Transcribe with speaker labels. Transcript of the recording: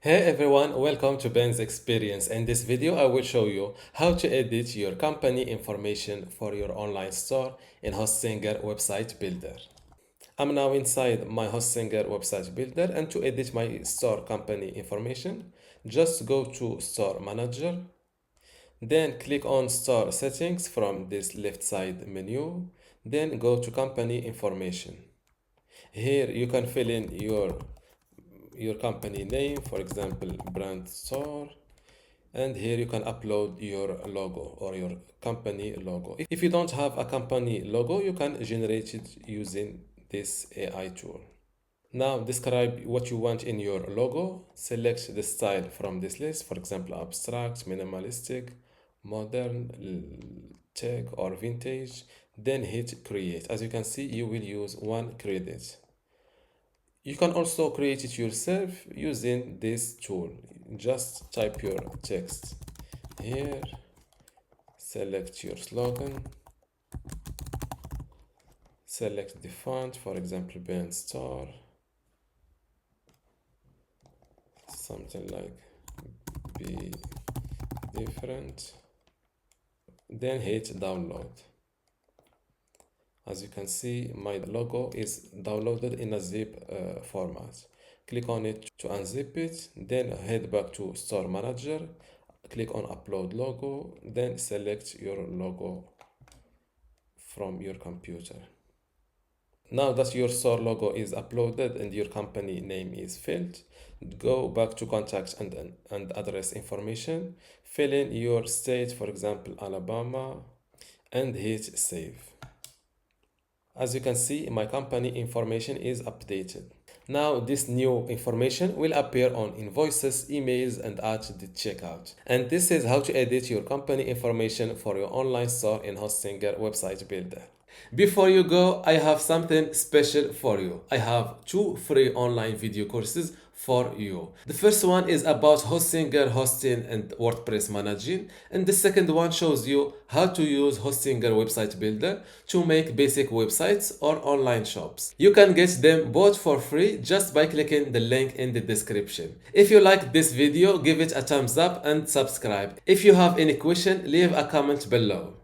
Speaker 1: Hey everyone, welcome to Ben's Experience. In this video, I will show you how to edit your company information for your online store in Hostinger Website Builder. I'm now inside my Hostinger Website Builder, and to edit my store company information, just go to Store Manager, then click on Store Settings from this left side menu, then go to Company Information. Here you can fill in your company name, for example, brand store, and here you can upload your logo or your company logo. If you don't have a company logo, you can generate it using this AI tool. Now describe what you want in your logo. Select the style from this list, for example, abstract, minimalistic, modern, tech, or vintage. Then hit create. As you can see, you will use one credit. You can also create it yourself using this tool. Just type your text here, select your slogan, select the font, for example, Ben Star, something like be different, then hit download. As you can see, my logo is downloaded in a zip format. Click on it to unzip it, then head back to Store Manager, click on Upload Logo, then select your logo from your computer. Now that your store logo is uploaded and your company name is filled, go back to contact and address information, fill in your state, for example, Alabama, and hit save. As you can see, my company information is updated. Now this new information will appear on invoices, emails, and at the checkout. And this is how to edit your company information for your online store in Hostinger Website Builder. Before you go, I have something special for you. I have two free online video courses for you. The first one is about Hostinger hosting and WordPress managing, and the second one shows you how to use Hostinger Website Builder to make basic websites or online shops. You can get them both for free just by clicking the link in the description. If you like this video, give it a thumbs up and subscribe. If you have any question, leave a comment below.